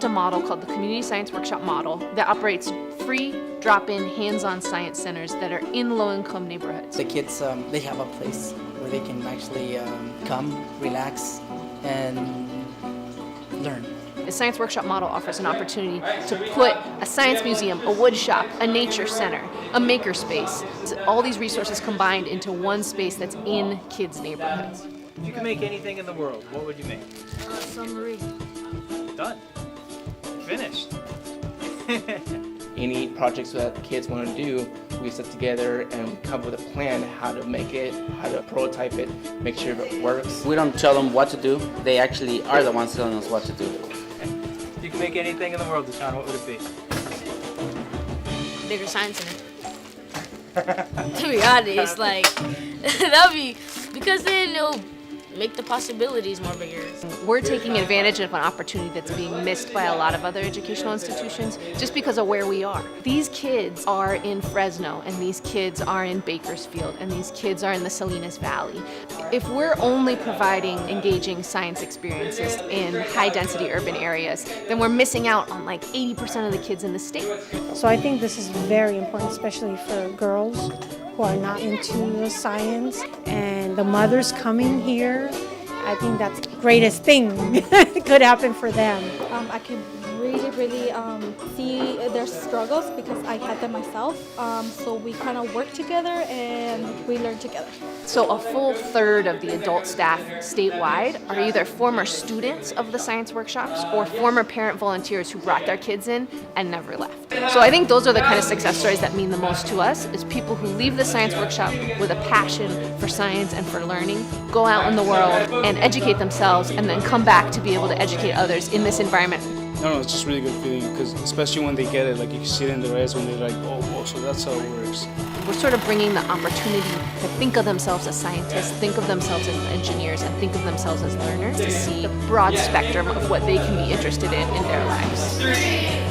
developed a model called the Community Science Workshop Model that operates free, drop-in, hands-on science centers that are in low-income neighborhoods. The kids, they have a place where they can actually come, relax, and learn. The Science Workshop Model offers an opportunity to put a science museum, a wood shop, a nature center, a makerspace, all these resources combined into one space that's in kids' neighborhoods. If you could make anything in the world, what would you make? Submarine. Done. Finished. Any projects that kids want to do, we sit together and come up with a plan how to make it, how to prototype it, make sure it works. We don't tell them what to do, they actually are the ones telling us what to do. If you could make anything in the world, Deshaun, what would it be? Bigger science center. To be honest, like, that'd be, because then it'll make the possibilities more bigger. We're taking advantage of an opportunity that's being missed by a lot of other educational institutions just because of where we are. These kids are in Fresno, and these kids are in Bakersfield, and these kids are in the Salinas Valley. If we're only providing engaging science experiences in high-density urban areas, then we're missing out on like 80% of the kids in the state. So I think this is very important, especially for girls who are not into science, and the mothers coming here. I think that's the greatest thing that could happen for them. I can really see their struggles because I had them myself. So we kind of work together and we learn together. So a full third of the adult staff statewide are either former students of the science workshops or former parent volunteers who brought their kids in and never left. So I think those are the kind of success stories that mean the most to us, is people who leave the science workshop with a passion for science and for learning, go out in the world and educate themselves, and then come back to be able to educate others in this environment. No, it's just really good feeling, because especially when they get it, like you can see it in their eyes when they're like, oh, so that's how it works. We're sort of bringing the opportunity to think of themselves as scientists, think of themselves as engineers, and think of themselves as learners, to see the broad spectrum of what they can be interested in their lives.